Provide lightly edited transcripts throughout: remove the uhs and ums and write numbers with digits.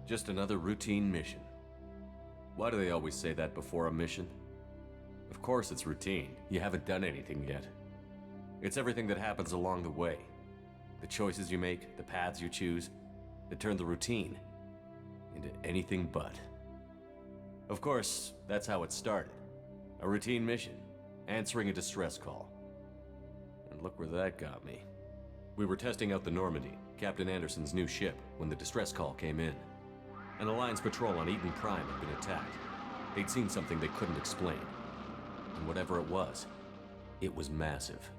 Just another routine mission. Why do they always say that before a mission? Of course it's routine. You haven't done anything yet. It's everything that happens along the way. The choices you make, the paths you choose, that turn the routine into anything but. Of course, that's how it started. A routine mission, answering a distress call. And look where that got me. We were testing out the Normandy, Captain Anderson's new ship, when the distress call came in. An Alliance patrol on Eden Prime had been attacked. They'd seen something they couldn't explain. And whatever it was massive.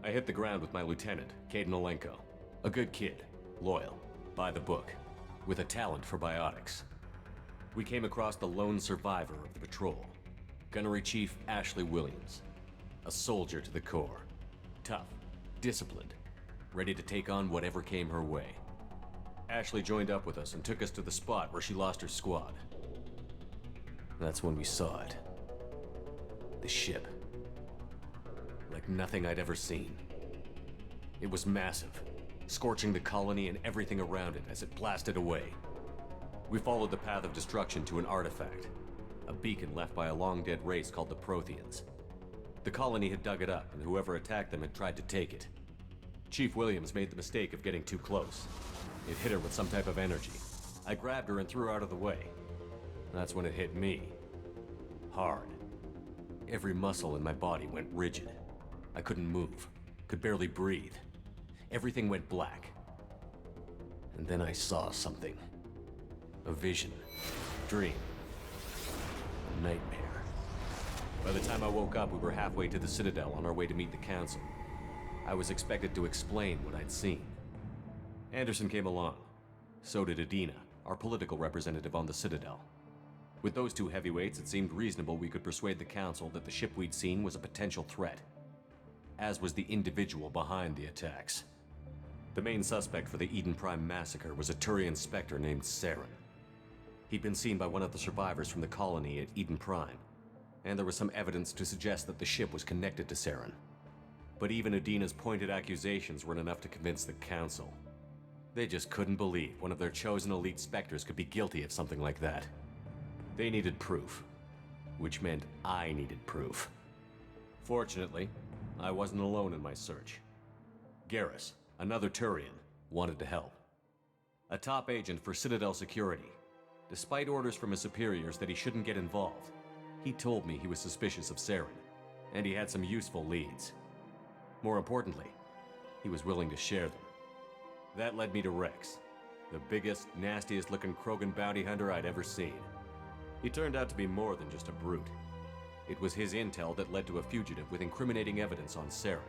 I hit the ground with my lieutenant, Caden Olenko. A good kid, loyal, by the book, with a talent for biotics. We came across the lone survivor of the patrol, Gunnery Chief Ashley Williams. A soldier to the core. Tough, disciplined, ready to take on whatever came her way. Ashley joined up with us and took us to the spot where she lost her squad. That's when we saw it. The ship. Like nothing I'd ever seen. It was massive, scorching the colony and everything around it as it blasted away. We followed the path of destruction to an artifact, a beacon left by a long-dead race called the Protheans. The colony had dug it up, and whoever attacked them had tried to take it. Chief Williams made the mistake of getting too close. It hit her with some type of energy. I grabbed her and threw her out of the way. That's when it hit me. Hard. Every muscle in my body went rigid. I couldn't move, could barely breathe. Everything went black. And then I saw something. A vision. Dream. A nightmare. By the time I woke up, we were halfway to the Citadel on our way to meet the Council. I was expected to explain what I'd seen. Anderson came along. So did Adina, our political representative on the Citadel. With those two heavyweights, it seemed reasonable we could persuade the Council that the ship we'd seen was a potential threat, as was the individual behind the attacks. The main suspect for the Eden Prime massacre was a Turian Spectre named Saren. He'd been seen by one of the survivors from the colony at Eden Prime, and there was some evidence to suggest that the ship was connected to Saren. But even Adina's pointed accusations weren't enough to convince the Council. They just couldn't believe one of their chosen elite Spectres could be guilty of something like that. They needed proof, which meant I needed proof. Fortunately, I wasn't alone in my search. Garrus, another Turian, wanted to help. A top agent for Citadel Security. Despite orders from his superiors that he shouldn't get involved, he told me he was suspicious of Saren, and he had some useful leads. More importantly, he was willing to share them. That led me to Rex, the biggest, nastiest-looking Krogan bounty hunter I'd ever seen. He turned out to be more than just a brute. It was his intel that led to a fugitive with incriminating evidence on Saren.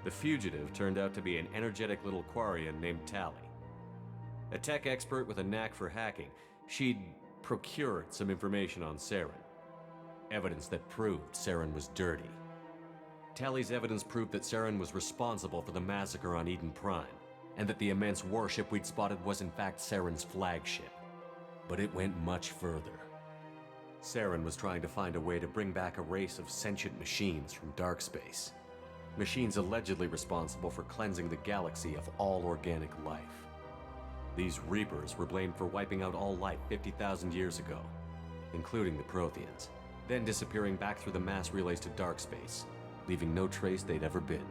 The fugitive turned out to be an energetic little Quarian named Tali. A tech expert with a knack for hacking, she'd procured some information on Saren. Evidence that proved Saren was dirty. Tali's evidence proved that Saren was responsible for the massacre on Eden Prime, and that the immense warship we'd spotted was in fact Saren's flagship. But it went much further. Saren was trying to find a way to bring back a race of sentient machines from dark space. Machines allegedly responsible for cleansing the galaxy of all organic life. These Reapers were blamed for wiping out all life 50,000 years ago, including the Protheans, then disappearing back through the mass relays to dark space, leaving no trace they'd ever been.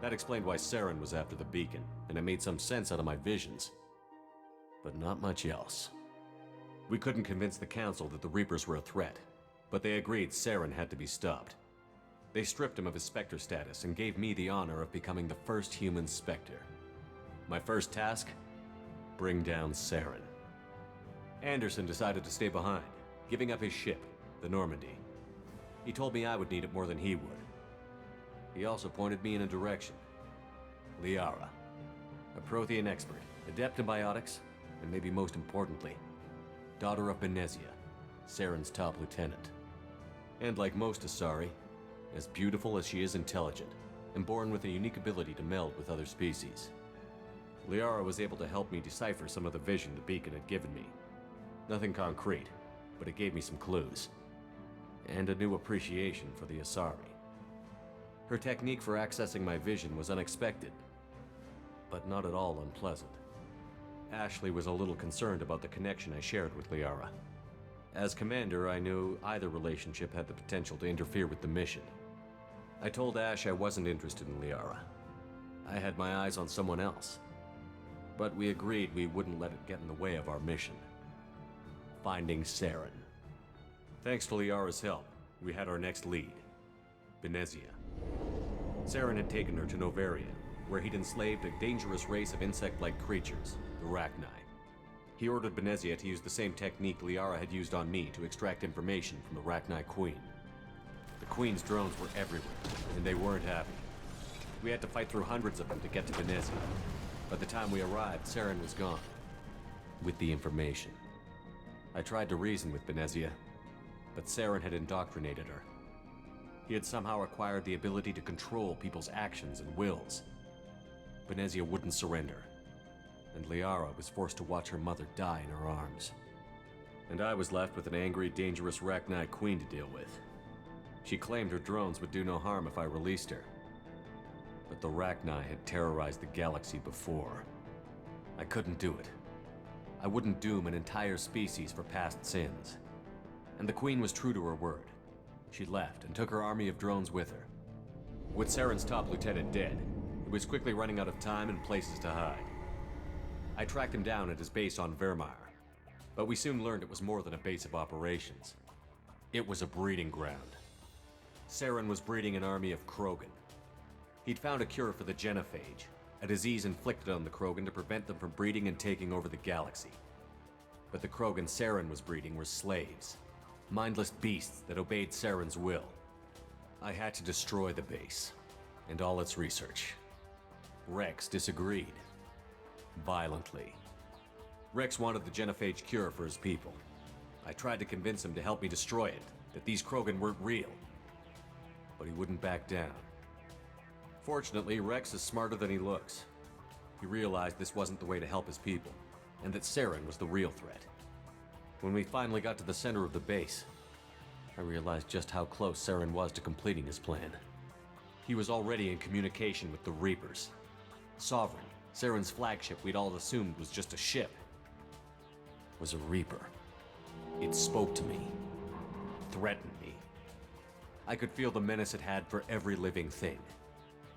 That explained why Saren was after the beacon, and it made some sense out of my visions. But not much else. We couldn't convince the Council that the Reapers were a threat, but they agreed Saren had to be stopped. They stripped him of his Spectre status and gave me the honor of becoming the first human Spectre. My first task? Bring down Saren. Anderson decided to stay behind, giving up his ship, the Normandy. He told me I would need it more than he would. He also pointed me in a direction. Liara, a Prothean expert, adept in biotics, and maybe most importantly, daughter of Benezia, Saren's top lieutenant. And like most Asari, as beautiful as she is intelligent, and born with a unique ability to meld with other species. Liara was able to help me decipher some of the vision the beacon had given me. Nothing concrete, but it gave me some clues. And a new appreciation for the Asari. Her technique for accessing my vision was unexpected, but not at all unpleasant. Ashley was a little concerned about the connection I shared with Liara. As commander, I knew either relationship had the potential to interfere with the mission. I told Ash I wasn't interested in Liara. I had my eyes on someone else. But we agreed we wouldn't let it get in the way of our mission. Finding Saren. Thanks to Liara's help, we had our next lead, Benezia. Saren had taken her to Novaria, where he'd enslaved a dangerous race of insect-like creatures, the Rachni. He ordered Benezia to use the same technique Liara had used on me to extract information from the Rachni Queen. The Queen's drones were everywhere, and they weren't happy. We had to fight through hundreds of them to get to Benezia. By the time we arrived, Saren was gone. With the information. I tried to reason with Benezia, but Saren had indoctrinated her. He had somehow acquired the ability to control people's actions and wills. Benezia wouldn't surrender, and Liara was forced to watch her mother die in her arms. And I was left with an angry, dangerous Rachni Queen to deal with. She claimed her drones would do no harm if I released her. But the Rachni had terrorized the galaxy before. I couldn't do it. I wouldn't doom an entire species for past sins. And the Queen was true to her word. She left and took her army of drones with her. With Saren's top lieutenant dead, he was quickly running out of time and places to hide. I tracked him down at his base on Vermeer, but we soon learned it was more than a base of operations. It was a breeding ground. Saren was breeding an army of Krogan. He'd found a cure for the genophage, a disease inflicted on the Krogan to prevent them from breeding and taking over the galaxy. But the Krogan Saren was breeding were slaves, mindless beasts that obeyed Saren's will. I had to destroy the base, and all its research. Rex disagreed. Violently. Rex wanted the genophage cure for his people. I tried to convince him to help me destroy it, that these Krogan weren't real. But he wouldn't back down. Fortunately, Rex is smarter than he looks. He realized this wasn't the way to help his people, and that Saren was the real threat. When we finally got to the center of the base, I realized just how close Saren was to completing his plan. He was already in communication with the Reapers. Sovereign, Saren's flagship we'd all assumed was just a ship, was a Reaper. It spoke to me, threatened me. I could feel the menace it had for every living thing.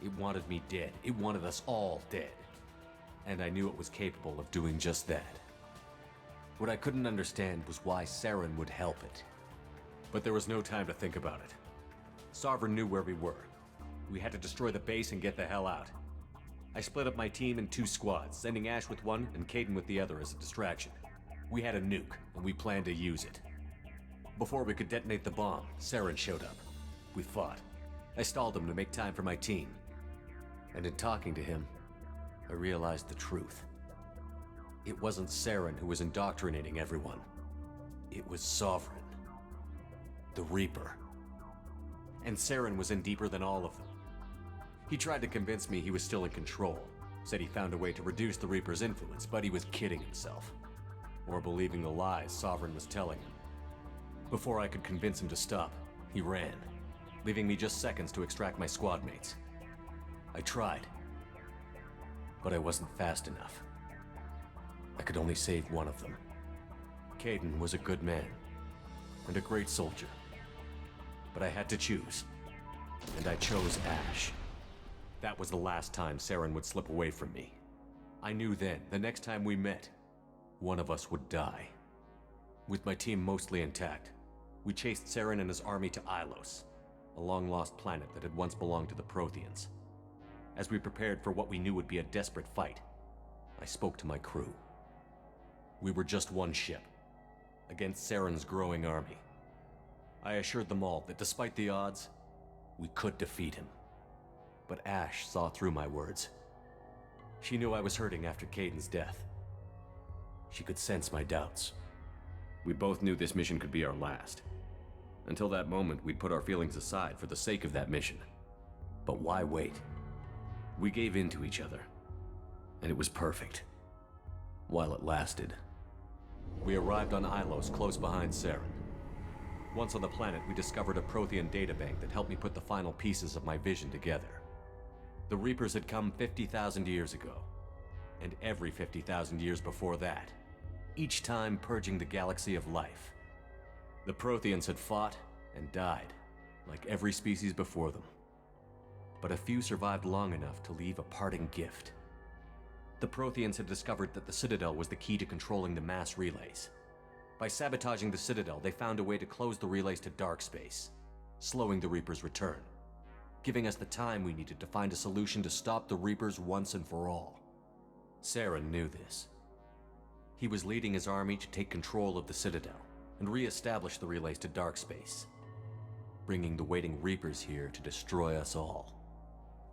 It wanted me dead. It wanted us all dead. And I knew it was capable of doing just that. What I couldn't understand was why Saren would help it. But there was no time to think about it. Sovereign knew where we were. We had to destroy the base and get the hell out. I split up my team in 2 squads, sending Ash with one and Caden with the other as a distraction. We had a nuke, and we planned to use it. Before we could detonate the bomb, Saren showed up. We fought. I stalled him to make time for my team. And in talking to him, I realized the truth. It wasn't Saren who was indoctrinating everyone. It was Sovereign. The Reaper. And Saren was in deeper than all of them. He tried to convince me he was still in control, said he found a way to reduce the Reaper's influence, but he was kidding himself. Or believing the lies Sovereign was telling him. Before I could convince him to stop, he ran, leaving me just seconds to extract my squad mates. I tried, but I wasn't fast enough. I could only save one of them. Caden was a good man, and a great soldier. But I had to choose, and I chose Ash. That was the last time Saren would slip away from me. I knew then, the next time we met, one of us would die. With my team mostly intact, we chased Saren and his army to Ilos, a long-lost planet that had once belonged to the Protheans. As we prepared for what we knew would be a desperate fight, I spoke to my crew. We were just one ship, against Saren's growing army. I assured them all that despite the odds, we could defeat him. But Ash saw through my words. She knew I was hurting after Caden's death. She could sense my doubts. We both knew this mission could be our last. Until that moment, we'd put our feelings aside for the sake of that mission. But why wait? We gave in to each other, and it was perfect. While it lasted. We arrived on Ilos, close behind Saren. Once on the planet, we discovered a Prothean databank that helped me put the final pieces of my vision together. The Reapers had come 50,000 years ago. and every 50,000 years before that, each time purging the galaxy of life. The Protheans had fought and died, like every species before them. But a few survived long enough to leave a parting gift. The Protheans had discovered that the Citadel was the key to controlling the mass relays. By sabotaging the Citadel, they found a way to close the relays to dark space, slowing the Reapers' return, giving us the time we needed to find a solution to stop the Reapers once and for all. Saren knew this. He was leading his army to take control of the Citadel and re-establish the relays to dark space, bringing the waiting Reapers here to destroy us all.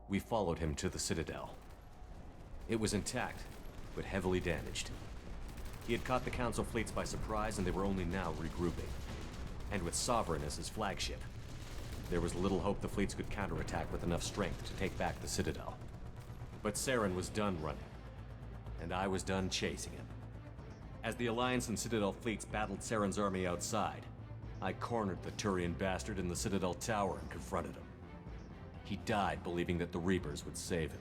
We followed him to the Citadel. It was intact, but heavily damaged. He had caught the Council fleets by surprise, and they were only now regrouping. And with Sovereign as his flagship, there was little hope the fleets could counterattack with enough strength to take back the Citadel. But Saren was done running, and I was done chasing him. As the Alliance and Citadel fleets battled Saren's army outside, I cornered the Turian bastard in the Citadel tower and confronted him. He died believing that the Reapers would save him.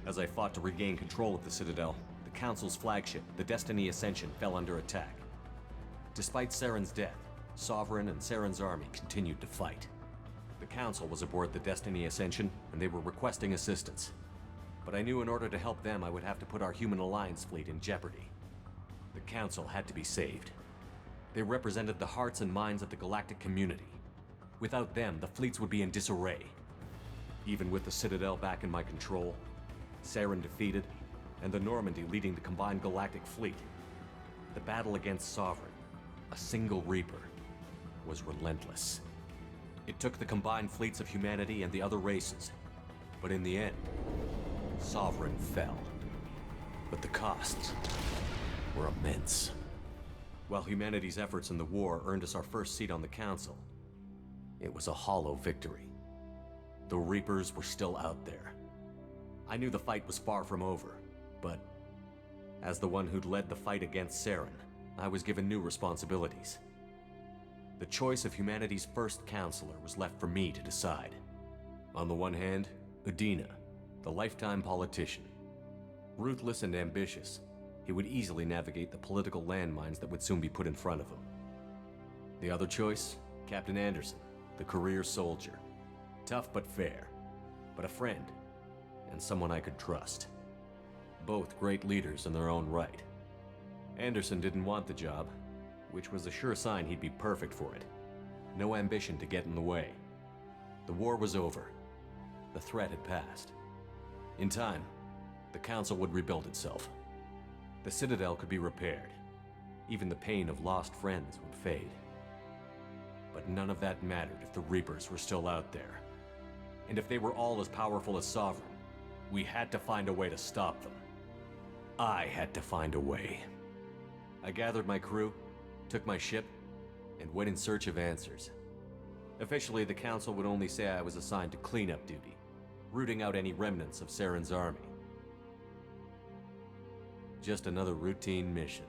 As I fought to regain control of the Citadel, the Council's flagship, the Destiny Ascension, fell under attack. Despite Saren's death, Sovereign and Saren's army continued to fight. The Council was aboard the Destiny Ascension, and they were requesting assistance. But I knew in order to help them, I would have to put our Human Alliance fleet in jeopardy. The Council had to be saved. They represented the hearts and minds of the galactic community. Without them, the fleets would be in disarray. Even with the Citadel back in my control, Saren defeated, and the Normandy leading the combined galactic fleet, the battle against Sovereign, a single Reaper, was relentless. It took the combined fleets of humanity and the other races, but in the end, Sovereign fell. But the costs were immense. While humanity's efforts in the war earned us our first seat on the Council, it was a hollow victory. The Reapers were still out there. I knew the fight was far from over, but as the one who'd led the fight against Saren, I was given new responsibilities. The choice of humanity's first counselor was left for me to decide. On the one hand, Udina, the lifetime politician. Ruthless and ambitious, he would easily navigate the political landmines that would soon be put in front of him. The other choice, Captain Anderson, the career soldier. Tough but fair, but a friend, and someone I could trust. Both great leaders in their own right. Anderson didn't want the job, which was a sure sign he'd be perfect for it. No ambition to get in the way. The war was over. The threat had passed. In time, the Council would rebuild itself. The Citadel could be repaired. Even the pain of lost friends would fade. But none of that mattered if the Reapers were still out there. And if they were all as powerful as Sovereign, we had to find a way to stop them. I had to find a way. I gathered my crew, took my ship, and went in search of answers. Officially, the Council would only say I was assigned to cleanup duty, rooting out any remnants of Saren's army. Just another routine mission.